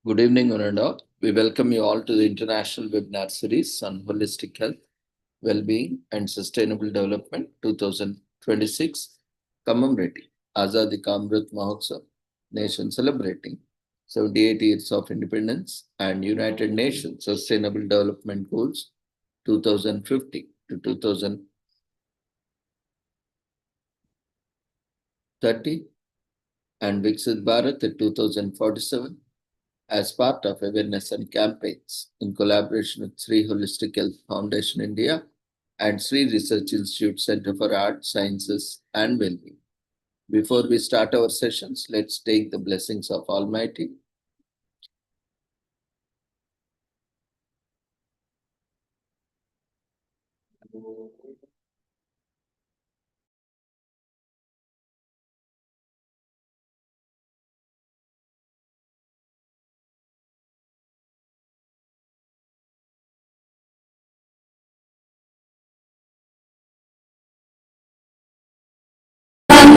Good evening, one and all. We welcome you all to the international webinar series on holistic health, well-being, and sustainable development 2026, commemorating Azadi Ka Amrit Mahotsav, nation celebrating 78 years of independence and United Nations Sustainable Development Goals 2050 to 2030 and Viksit Bharat at 2047 as part of awareness and campaigns in collaboration with Sri Holistic Health Foundation India and Sri Research Institute Center for Art, Sciences and Wellbeing. Before we start our sessions, let's take the blessings of Almighty.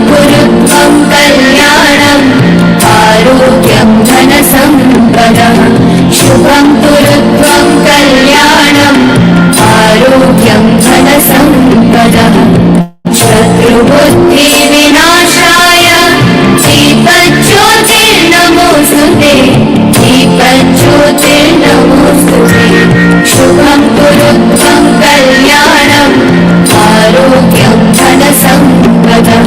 गुरुत्वं कल्याणम् आरोग्यं धनसम्पदः शुभं गुरुत्वं कल्याणम् आरोग्यं धनसम्पदः शत्रुबुद्धिविनाशाय दीपज्योतिर्नमोऽस्तुते दीपज्योतिर्नमोऽस्तुते शुभं गुरुत्वं कल्याणम् आरोग्यं धनसम्पदः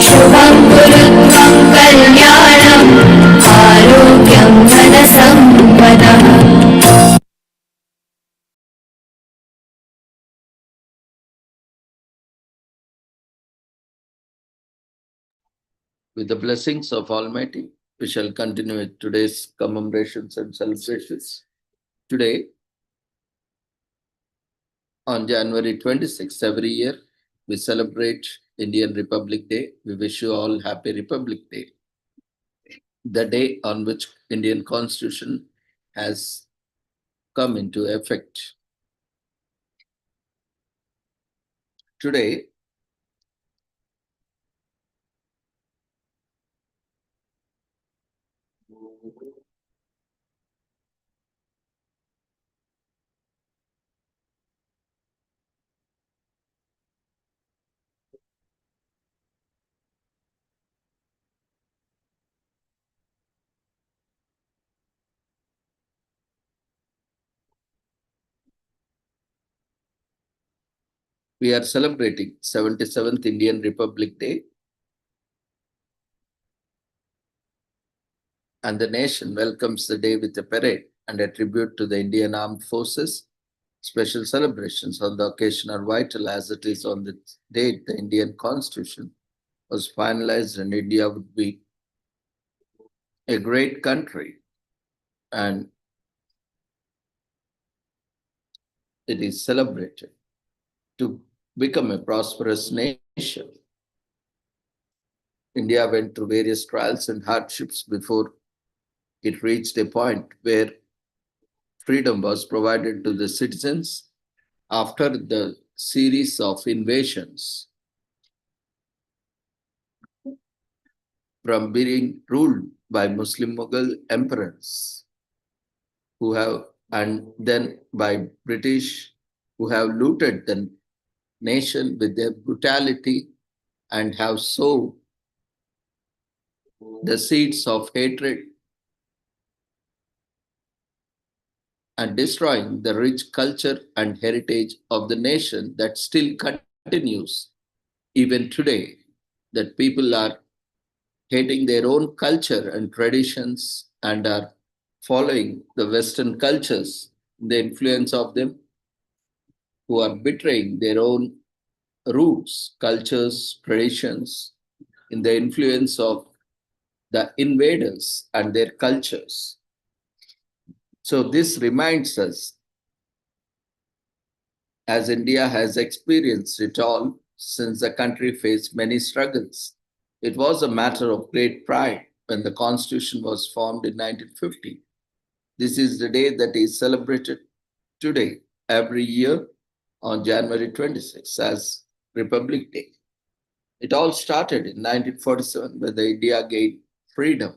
शुभं गुरुत्वं कल्याणम् आरोग्यं धनसम्पदः With the blessings of Almighty, we shall continue with today's commemorations and celebrations. Today, on January 26th, every year, we celebrate Indian Republic Day. We wish you all happy Republic Day. The day on which Indian Constitution has come into effect. Today, we are celebrating 77th Indian Republic Day, and the nation welcomes the day with a parade and a tribute to the Indian Armed Forces. Special celebrations on the occasion are vital as it is on the date the Indian Constitution was finalized and India would be a great country, and it is celebrated to become a prosperous nation. India went through various trials and hardships before it reached a point where freedom was provided to the citizens after the series of invasions from being ruled by Muslim Mughal emperors who have, and then by British who have looted the nation with their brutality and have sowed the seeds of hatred and destroying the rich culture and heritage of the nation that still continues even today, that people are hating their own culture and traditions and are following the Western cultures, the influence of them, who are betraying their own roots, cultures, traditions, in the influence of the invaders and their cultures. So this reminds us, as India has experienced it all since the country faced many struggles. It was a matter of great pride when the Constitution was formed in 1950. This is the day that is celebrated today, every year on January 26th as Republic Day. It all started in 1947 when the India gained freedom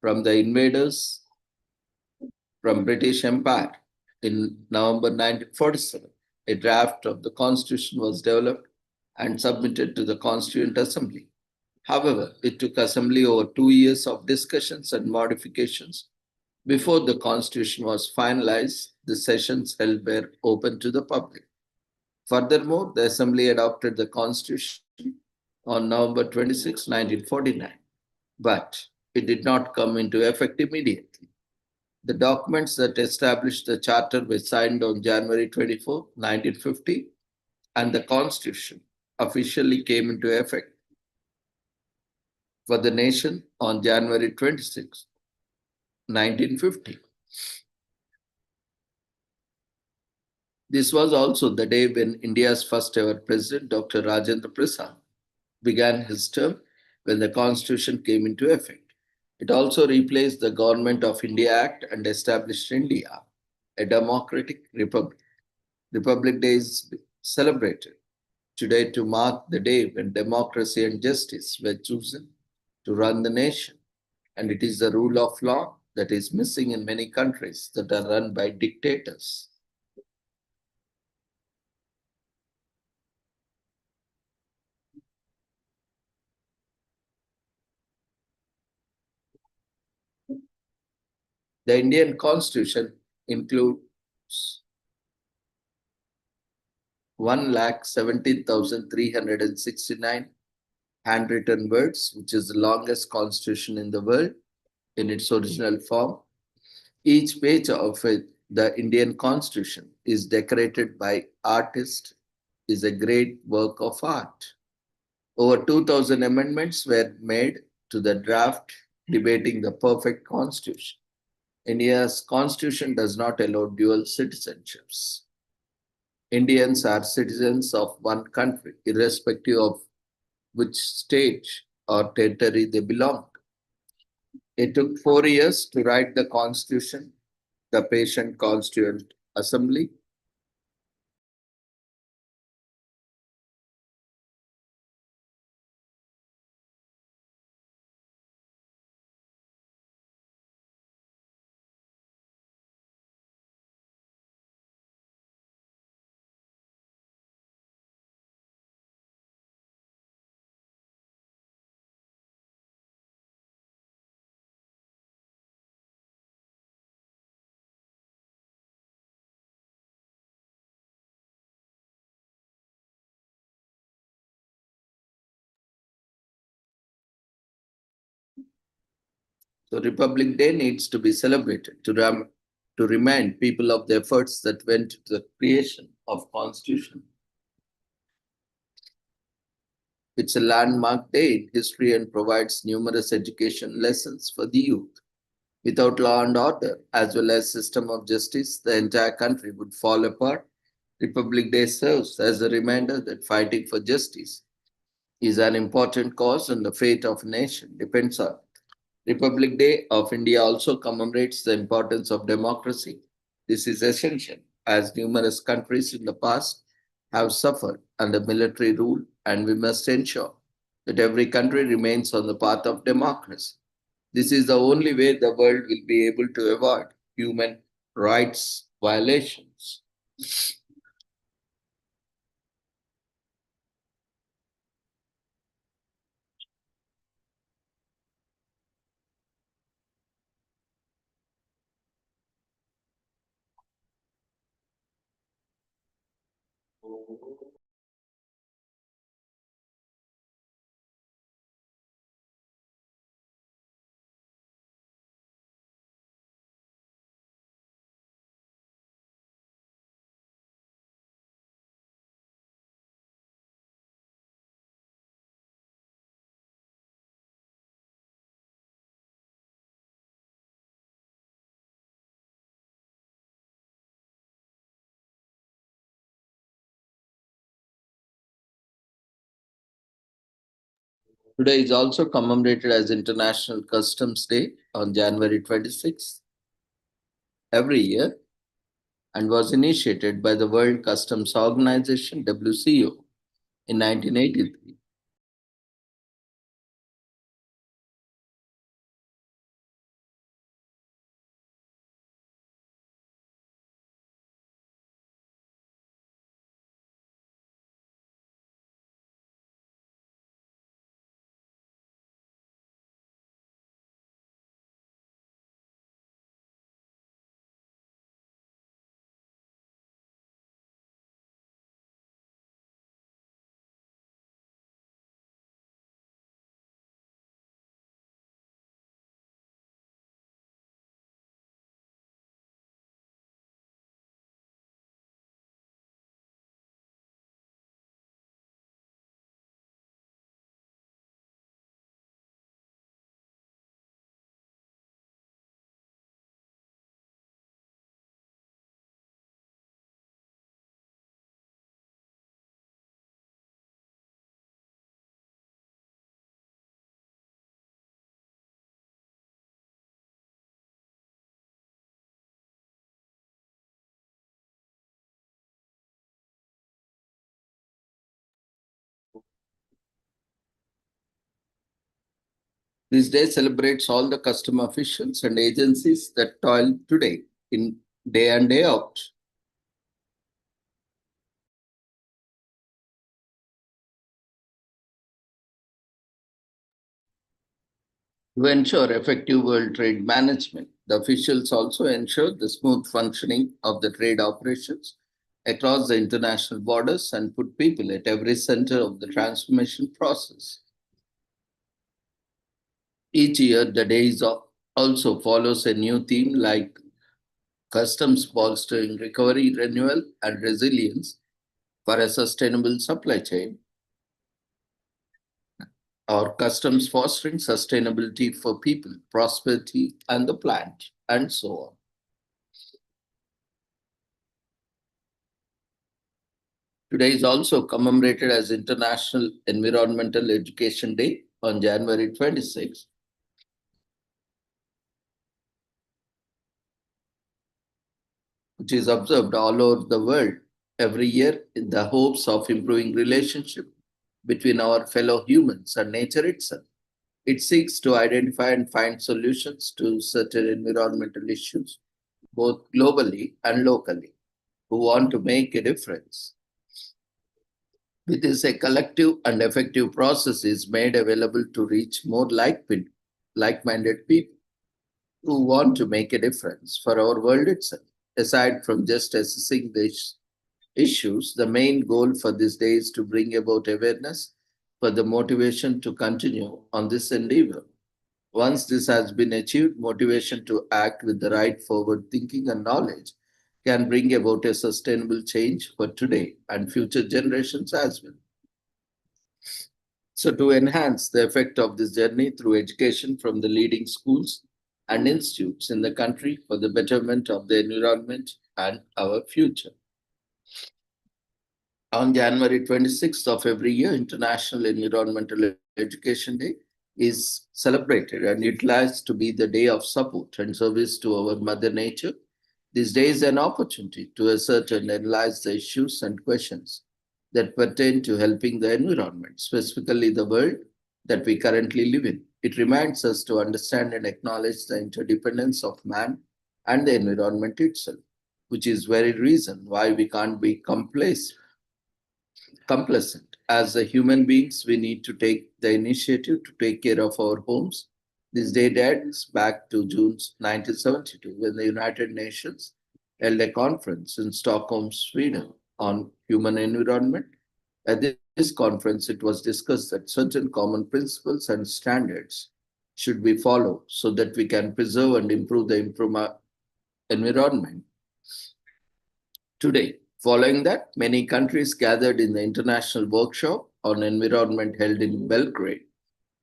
from the invaders from British Empire. In November 1947, a draft of the Constitution was developed and submitted to the Constituent Assembly. However, it took Assembly over 2 years of discussions and modifications before the Constitution was finalized. The sessions held were open to the public. Furthermore, the Assembly adopted the Constitution on November 26, 1949, but it did not come into effect immediately. The documents that established the Charter were signed on January 24, 1950, and the Constitution officially came into effect for the nation on January 26, 1950. This was also the day when India's first ever president, Dr. Rajendra Prasad, began his term when the Constitution came into effect. It also replaced the Government of India Act and established India, a democratic republic. Republic Day is celebrated today to mark the day when democracy and justice were chosen to run the nation. And it is the rule of law that is missing in many countries that are run by dictators. The Indian Constitution includes 1,17,369 handwritten words, which is the longest constitution in the world in its original form. Each page of it, the Indian Constitution is decorated by artists, is a great work of art. Over 2,000 amendments were made to the draft debating the perfect constitution. India's constitution does not allow dual citizenships. Indians are citizens of one country, irrespective of which state or territory they belong. It took 4 years to write the constitution, the patient constituent assembly. So Republic Day needs to be celebrated to remind people of the efforts that went to the creation of Constitution. It's a landmark day in history and provides numerous education lessons for the youth. Without law and order, as well as system of justice, the entire country would fall apart. Republic Day serves as a reminder that fighting for justice is an important cause and the fate of a nation depends on it. Republic Day of India also commemorates the importance of democracy. This is essential as numerous countries in the past have suffered under military rule, and we must ensure that every country remains on the path of democracy. This is the only way the world will be able to avoid human rights violations. Today is also commemorated as International Customs Day on January 26th every year and was initiated by the World Customs Organization WCO in 1983. This day celebrates all the custom officials and agencies that toil today in day and day out. To ensure effective world trade management, the officials also ensure the smooth functioning of the trade operations across the international borders and put people at every center of the transformation process. Each year, the days also follows a new theme like customs bolstering recovery, renewal, and resilience for a sustainable supply chain, or customs fostering sustainability for people, prosperity, and the planet, and so on. Today is also commemorated as International Environmental Education Day on January 26, which is observed all over the world every year in the hopes of improving relationship between our fellow humans and nature itself. It seeks to identify and find solutions to certain environmental issues, both globally and locally, who want to make a difference. With this, a collective and effective process is made available to reach more like-minded people who want to make a difference for our world itself. Aside from just assessing these issues, the main goal for this day is to bring about awareness for the motivation to continue on this endeavor. Once this has been achieved, motivation to act with the right forward thinking and knowledge can bring about a sustainable change for today and future generations as well. So, to enhance the effect of this journey through education from the leading schools and institutes in the country for the betterment of the environment and our future. On January 26th of every year, International Environmental Education Day is celebrated and utilized to be the day of support and service to our Mother Nature. This day is an opportunity to assert and analyze the issues and questions that pertain to helping the environment, specifically the world that we currently live in. It reminds us to understand and acknowledge the interdependence of man and the environment itself, which is very reason why we can't be complacent. As a human beings, we need to take the initiative to take care of our homes. This day dates back to June 1972 when the United Nations held a conference in Stockholm, Sweden on human environment. At this conference, it was discussed that certain common principles and standards should be followed so that we can preserve and improve the environment today. Following that, many countries gathered in the International Workshop on Environment held in Belgrade,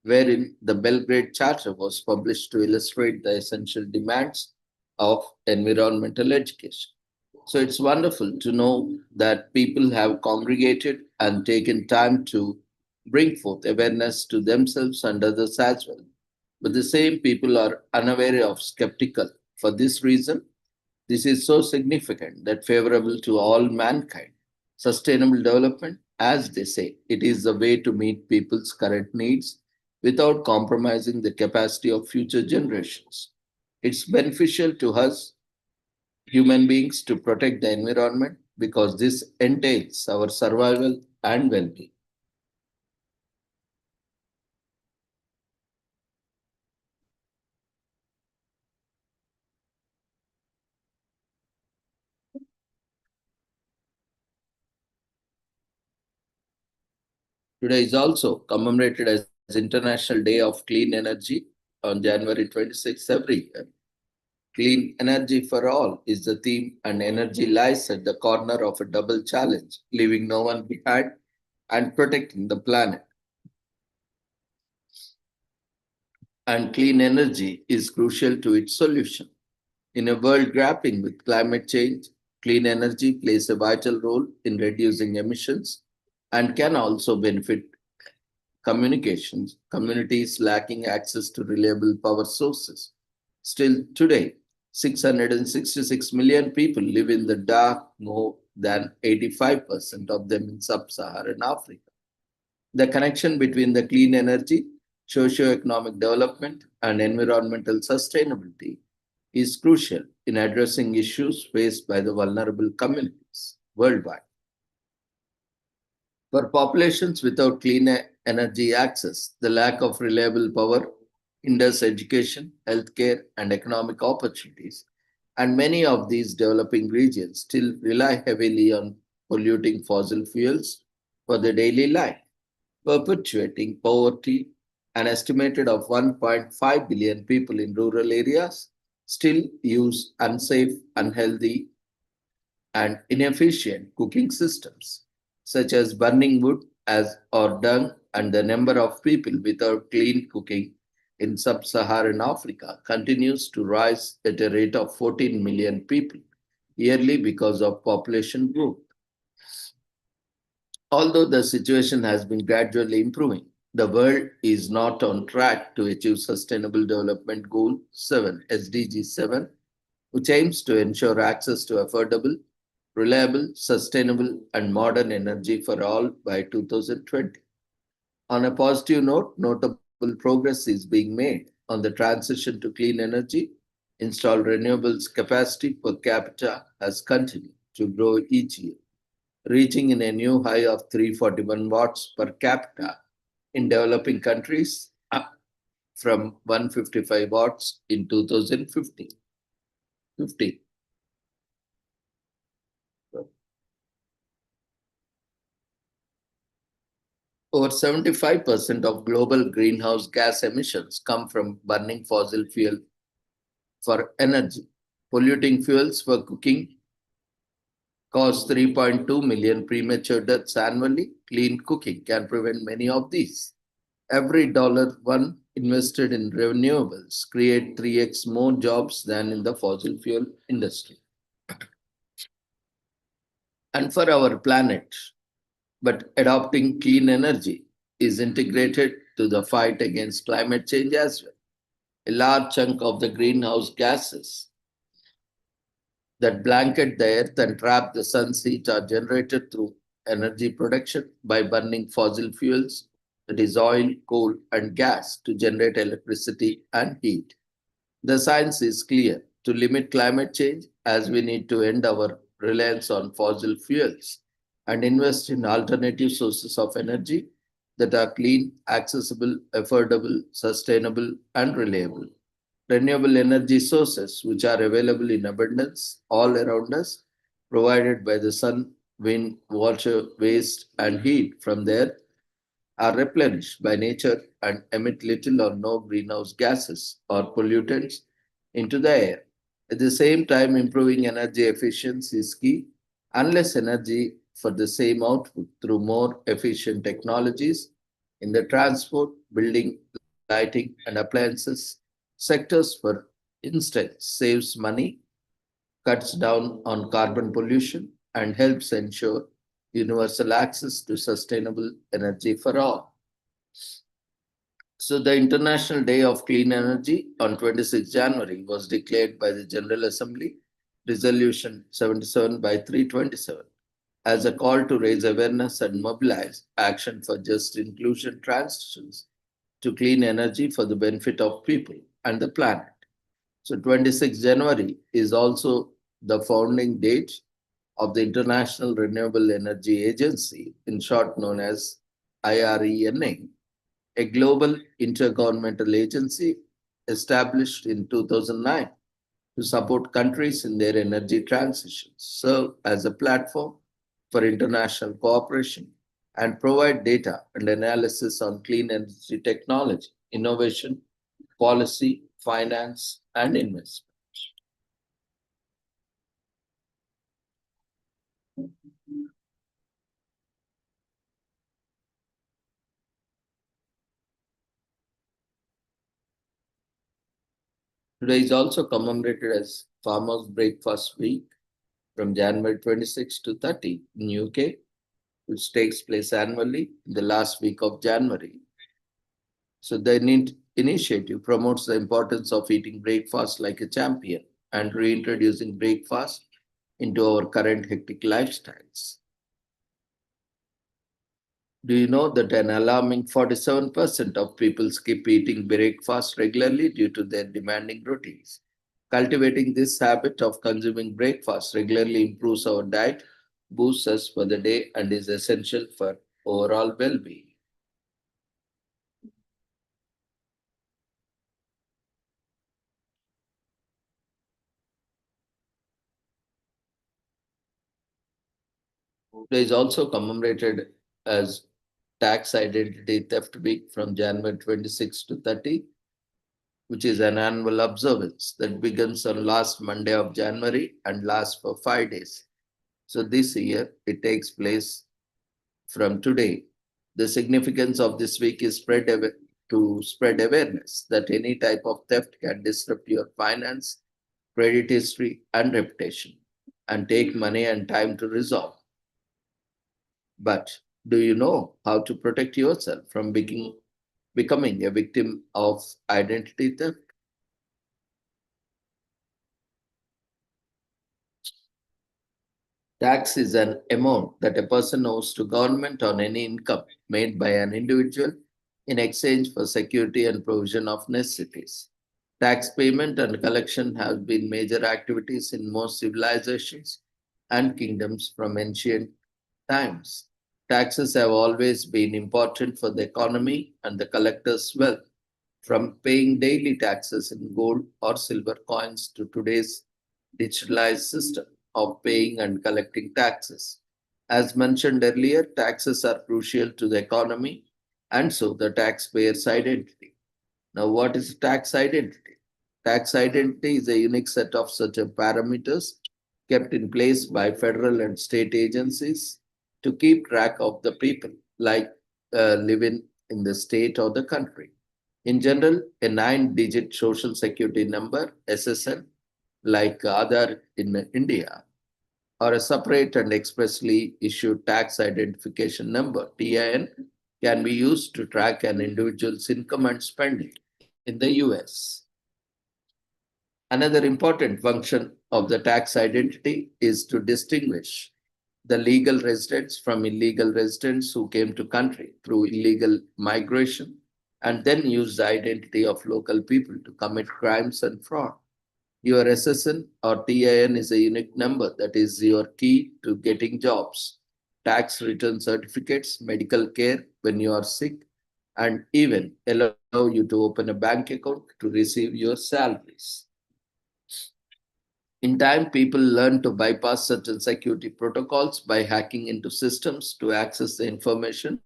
wherein the Belgrade Charter was published to illustrate the essential demands of environmental education. So it's wonderful to know that people have congregated and taken time to bring forth awareness to themselves and others as well. But the same people are unaware of skeptical. For this reason, this is so significant that favorable to all mankind. Sustainable development, as they say, it is the way to meet people's current needs without compromising the capacity of future generations. It's beneficial to us human beings to protect the environment because this entails our survival and well-being. Today is also commemorated as International Day of Clean Energy on January 26th every year. Clean energy for all is the theme, and energy lies at the corner of a double challenge, leaving no one behind and protecting the planet. And clean energy is crucial to its solution. In a world grappling with climate change, clean energy plays a vital role in reducing emissions and can also benefit communities lacking access to reliable power sources. Still, today, 666 million people live in the dark, more than 85% of them in sub Saharan Africa. The connection between the clean energy Socioeconomic development and environmental sustainability is crucial in addressing issues faced by the vulnerable communities worldwide. For populations without clean energy access, the lack of reliable power hinders education, healthcare, and economic opportunities. And many of these developing regions still rely heavily on polluting fossil fuels for their daily life, perpetuating poverty. An estimated of 1.5 billion people in rural areas still use unsafe, unhealthy, and inefficient cooking systems, such as burning wood as or dung, and the number of people without clean cooking in sub-Saharan Africa continues to rise at a rate of 14 million people yearly because of population growth. Although the situation has been gradually improving, the world is not on track to achieve Sustainable Development Goal 7, SDG 7, which aims to ensure access to affordable, reliable, sustainable, and modern energy for all by 2020. On a positive note, notable progress is being made on the transition to clean energy. Installed renewables capacity per capita has continued to grow each year, reaching in a new high of 341 watts per capita in developing countries, up from 155 watts in 2015. Over 75% of global greenhouse gas emissions come from burning fossil fuel for energy. Polluting fuels for cooking cause 3.2 million premature deaths annually. Clean cooking can prevent many of these. Every dollar one invested in renewables create 3x more jobs than in the fossil fuel industry. And for our planet, but adopting clean energy is integrated to the fight against climate change as well. A large chunk of the greenhouse gases that blanket the earth and trap the sun's heat are generated through energy production by burning fossil fuels, that is, oil, coal, and gas, to generate electricity and heat. The science is clear: to limit climate change, as we need to end our reliance on fossil fuels and invest in alternative sources of energy that are clean, accessible, affordable, sustainable, and reliable. Renewable energy sources, which are available in abundance all around us, provided by the sun, wind, water, waste, and heat from there, are replenished by nature and emit little or no greenhouse gases or pollutants into the air. At the same time, improving energy efficiency is key. Unless energy for the same output through more efficient technologies in the transport, building, lighting, and appliances sectors, for instance, saves money, cuts down on carbon pollution, and helps ensure universal access to sustainable energy for all. So, the International Day of Clean Energy on 26 January was declared by the General Assembly, Resolution 77 by 327, as a call to raise awareness and mobilize action for just inclusion transitions to clean energy for the benefit of people and the planet. So 26 January is also the founding date of the International Renewable Energy Agency, in short known as IRENA, a global intergovernmental agency established in 2009 to support countries in their energy transitions, serve as a platform for international cooperation, and provide data and analysis on clean energy technology, innovation, policy, finance, and investment. Today is also commemorated as Farmers' Breakfast Week from January 26 to 30 in UK, which takes place annually in the last week of January. So the initiative promotes the importance of eating breakfast like a champion and reintroducing breakfast into our current hectic lifestyles. Do you know that an alarming 47% of people skip eating breakfast regularly due to their demanding routines? Cultivating this habit of consuming breakfast regularly improves our diet, boosts us for the day, and is essential for overall well being. It is also commemorated as Tax Identity Theft Week from January 26 to 30, which is an annual observance that begins on last Monday of January and lasts for 5 days. So this year it takes place from today. The significance of this week is to spread awareness that any type of theft can disrupt your finance, credit history, and reputation, and take money and time to resolve. But do you know how to protect yourself from becoming a victim of identity theft? Tax is an amount that a person owes to government on any income made by an individual in exchange for security and provision of necessities. Tax payment and collection have been major activities in most civilizations and kingdoms from ancient times. Taxes have always been important for the economy and the collector's wealth, from paying daily taxes in gold or silver coins to today's digitalized system of paying and collecting taxes. As mentioned earlier, taxes are crucial to the economy and so the taxpayer's identity. Now, what is tax identity? Tax identity is a unique set of certain parameters kept in place by federal and state agencies to keep track of the people like living in the state or the country. In general, a 9-digit social security number, SSN, like Aadhaar in India, or a separate and expressly issued tax identification number, TIN, can be used to track an individual's income and spending in the US. Another important function of the tax identity is to distinguish the legal residents from illegal residents who came to country through illegal migration and then use the identity of local people to commit crimes and fraud. Your SSN or TIN is a unique number that is your key to getting jobs, tax return certificates, medical care when you are sick, and even allow you to open a bank account to receive your salaries. In time, people learn to bypass certain security protocols by hacking into systems to access the information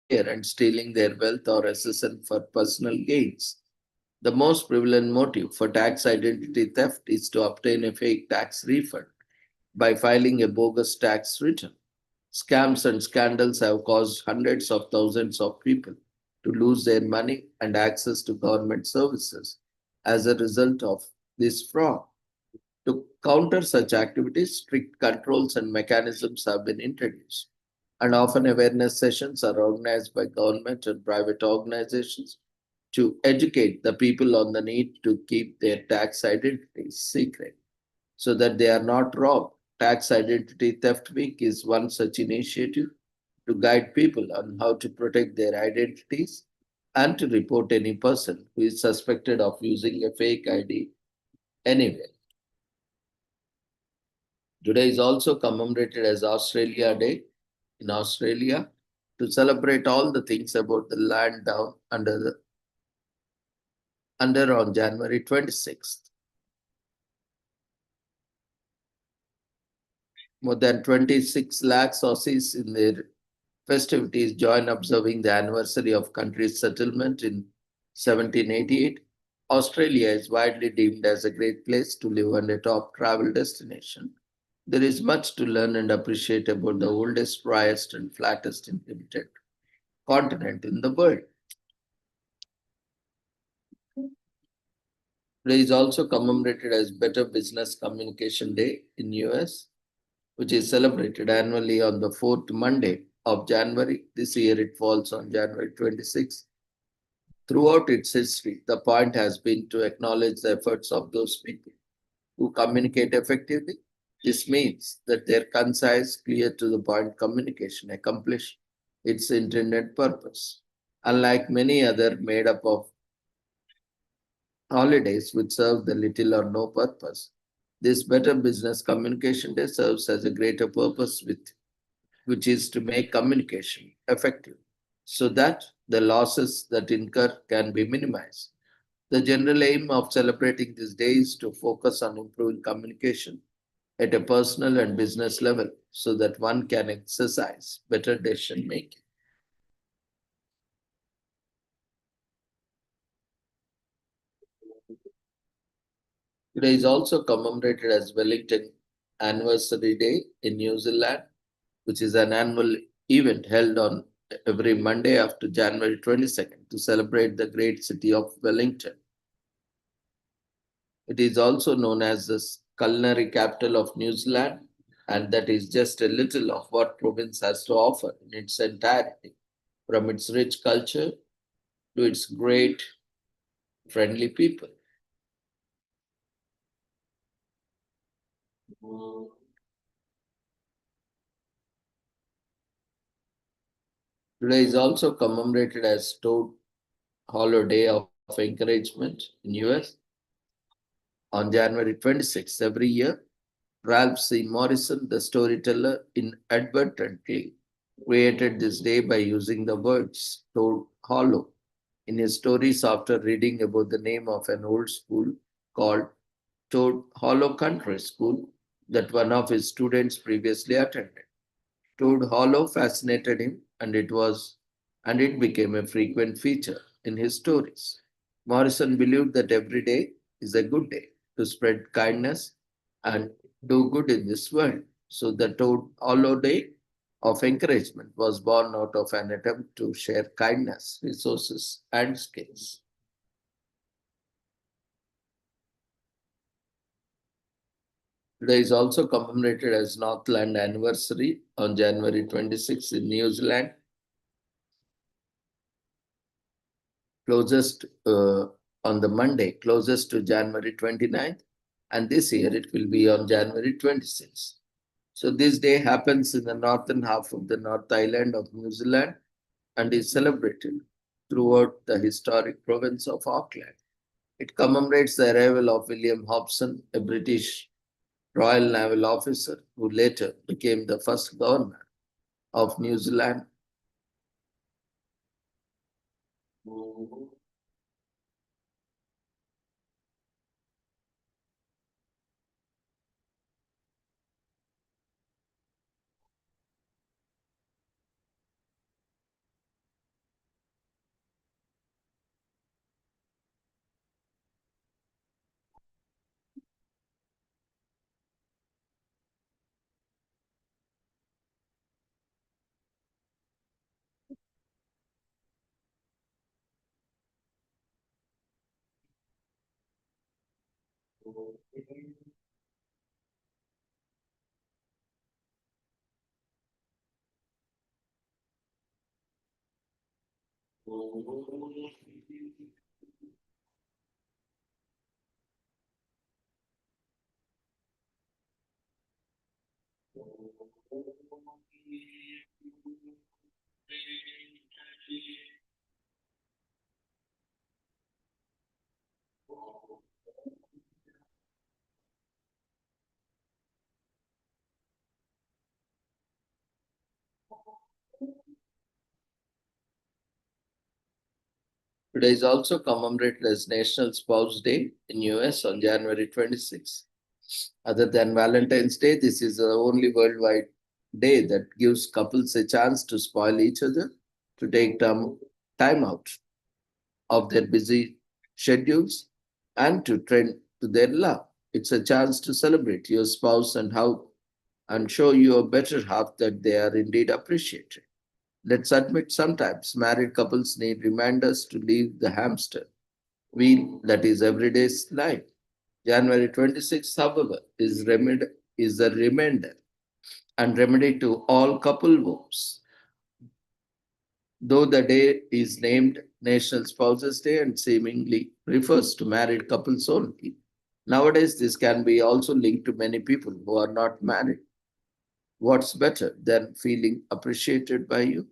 and stealing their wealth or SSN for personal gains. The most prevalent motive for tax identity theft is to obtain a fake tax refund by filing a bogus tax return. Scams and scandals have caused hundreds of thousands of people to lose their money and access to government services as a result of this fraud. To counter such activities, strict controls and mechanisms have been introduced, and often awareness sessions are organized by government and private organizations to educate the people on the need to keep their tax identities secret so that they are not robbed. Tax Identity Theft Week is one such initiative to guide people on how to protect their identities and to report any person who is suspected of using a fake ID anywhere. Today is also commemorated as Australia Day in Australia to celebrate all the things about the land down under on January 26th. More than 26 lakhs Aussies in their festivities join observing the anniversary of country's settlement in 1788. Australia is widely deemed as a great place to live and a top travel destination. There is much to learn and appreciate about the oldest, driest, and flattest inhabited continent in the world. Today is also commemorated as Better Business Communication Day in US, which is celebrated annually on the fourth Monday of January. This year it falls on January 26th. Throughout its history, the point has been to acknowledge the efforts of those people who communicate effectively. This means that their concise, clear to the point communication accomplishes its intended purpose. Unlike many other made up of holidays which serve the little or no purpose, this Better Business Communication Day serves as a greater purpose which is to make communication effective so that the losses that incur can be minimized. The general aim of celebrating this day is to focus on improving communication at a personal and business level so that one can exercise better decision making. Today is also commemorated as Wellington Anniversary Day in New Zealand, which is an annual event held on every Monday after January 22nd to celebrate the great city of Wellington. It is also known as the culinary capital of New Zealand, and that is just a little of what province has to offer in its entirety, from its rich culture to its great friendly people. Today is also commemorated as Toad Hollow Day of Encouragement in US on January 26th every year. Ralph C. Morrison, the storyteller, inadvertently created this day by using the words Toad Hollow in his stories after reading about the name of an old school called Toad Hollow Country School that one of his students previously attended. Toad Hollow fascinated him, and it became a frequent feature in his stories. Morrison believed that every day is a good day to spread kindness and do good in this world. So the Toad Hollow Day of encouragement was born out of an attempt to share kindness, resources, and skills. Today is also commemorated as Northland Anniversary on January 26 in New Zealand. Closest on the Monday, closest to January 29th, and this year it will be on January 26th. So this day happens in the northern half of the North Island of New Zealand and is celebrated throughout the historic province of Auckland. It commemorates the arrival of William Hobson, a British Royal Naval officer who later became the first governor of New Zealand. Today is also commemorated as National Spouse Day in US on January 26. Other than Valentine's Day, this is the only worldwide day that gives couples a chance to spoil each other, to take time out of their busy schedules and to trend to their love. It's a chance to celebrate your spouse and show your better half that they are indeed appreciated. Let's admit sometimes married couples need reminders to leave the hamster wheel that is everyday's life. January 26th, however, is a reminder and remedy to all couple woes. Though the day is named National Spouses Day and seemingly refers to married couples only, nowadays this can be also linked to many people who are not married. What's better than feeling appreciated by you?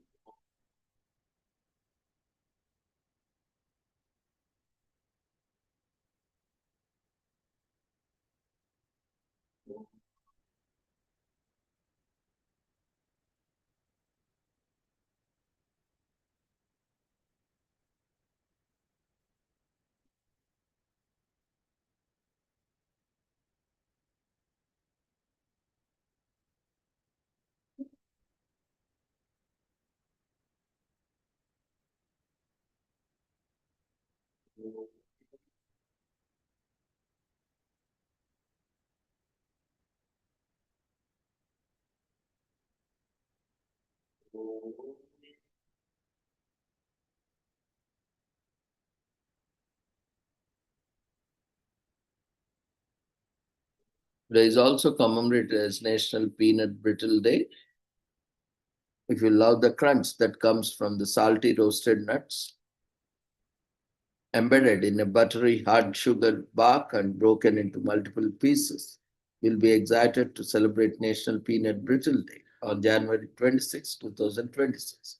There is also commemorated as National Peanut Brittle Day. If you love the crunch that comes from the salty roasted nuts, embedded in a buttery hard sugar bark and broken into multiple pieces, you'll be excited to celebrate National Peanut Brittle Day on January 26, 2026.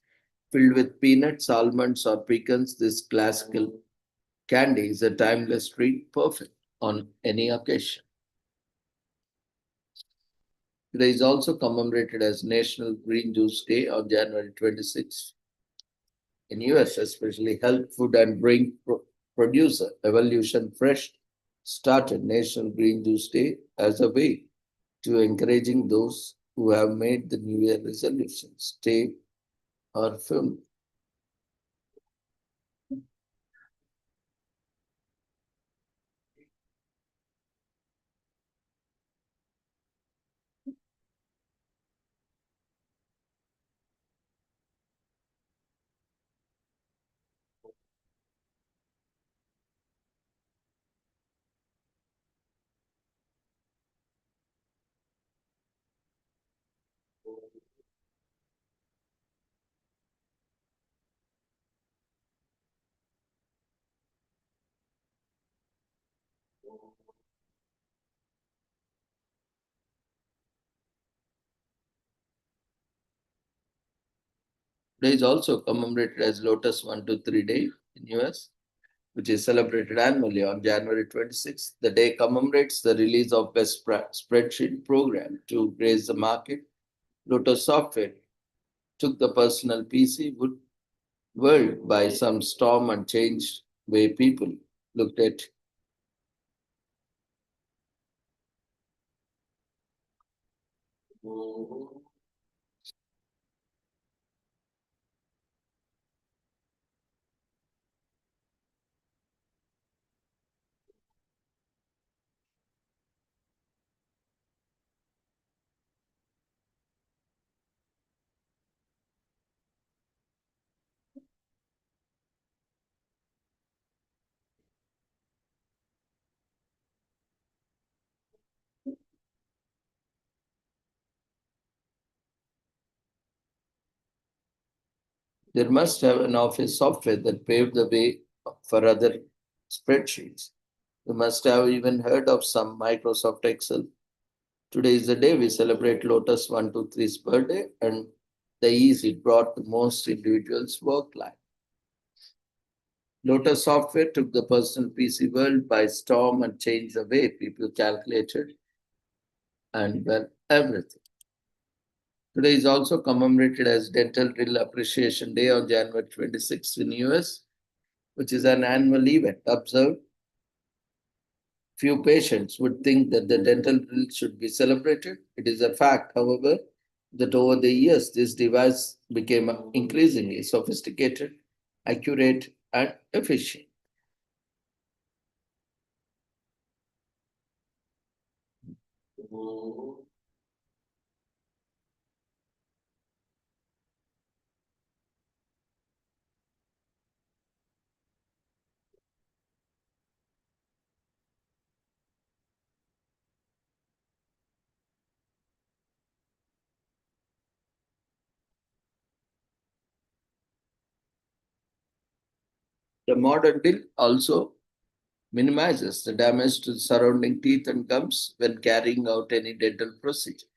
Filled with peanuts, almonds, or pecans, this classical candy is a timeless treat perfect on any occasion. Today is also commemorated as National Green Juice Day on January 26th. In US, especially health food and drink producer Evolution Fresh started National Green Juice Day as a way to encouraging those who have made the New Year resolutions, stay or film. Today is also commemorated as Lotus 123 Day in US, which is celebrated annually on January 26th. The day commemorates the release of best spreadsheet program to raise the market. Lotus Software took the personal PC world by some storm and changed way people looked at. There must have an office software that paved the way for other spreadsheets. You must have even heard of some Microsoft Excel. Today is the day we celebrate Lotus 123's birthday and the ease it brought to most individuals' work life. Lotus Software took the personal PC world by storm and changed the way people calculated and well everything. Today is also commemorated as Dental Drill Appreciation Day on January 26th in US, which is an annual event observed. Few patients would think that the dental drill should be celebrated. It is a fact, however, that over the years this device became increasingly sophisticated, accurate, and efficient. The modern drill also minimizes the damage to the surrounding teeth and gums when carrying out any dental procedure.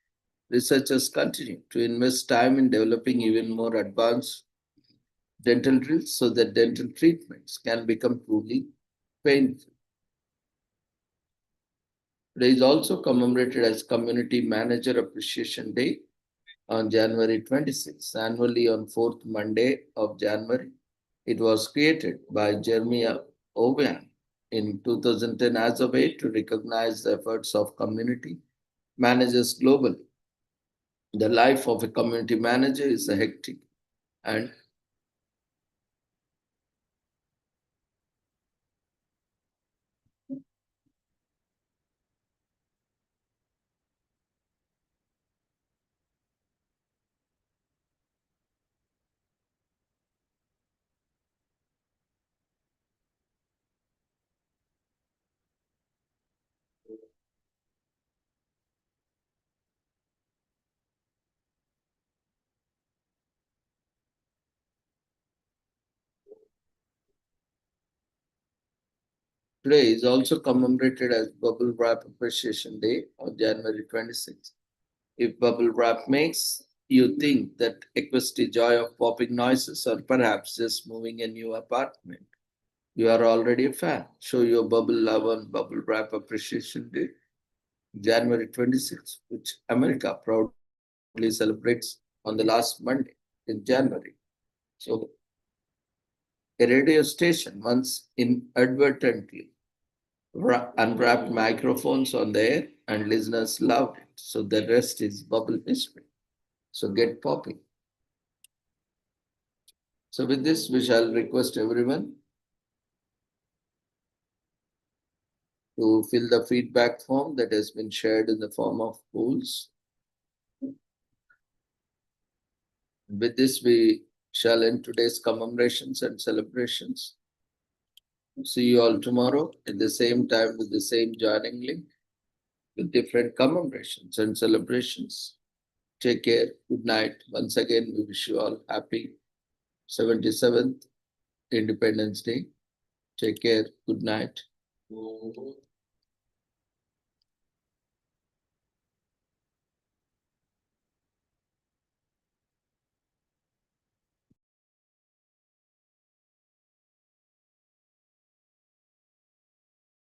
Researchers continue to invest time in developing even more advanced dental drills so that dental treatments can become truly painful. Today is also commemorated as Community Manager Appreciation Day on January 26th, annually on fourth Monday of January. It was created by Jeremiah Owen in 2010 as a way to recognize the efforts of community managers globally. The life of a community manager is a hectic and today is also commemorated as Bubble Wrap Appreciation Day on January 26th. If bubble wrap makes you think that equity joy of popping noises or perhaps just moving a new apartment, you are already a fan. Show your bubble love on Bubble Wrap Appreciation Day, January 26th, which America proudly celebrates on the last Monday in January. So, a radio station once inadvertently unwrapped microphones on the air and listeners loved it. So, the rest is bubble history. So, get popping. So, with this, we shall request everyone to fill the feedback form that has been shared in the form of polls. With this, we shall end today's commemorations and celebrations. See you all tomorrow at the same time with the same joining link with different commemorations and celebrations. Take care. Good night. Once again, we wish you all happy 77th Independence Day. Take care. Good night.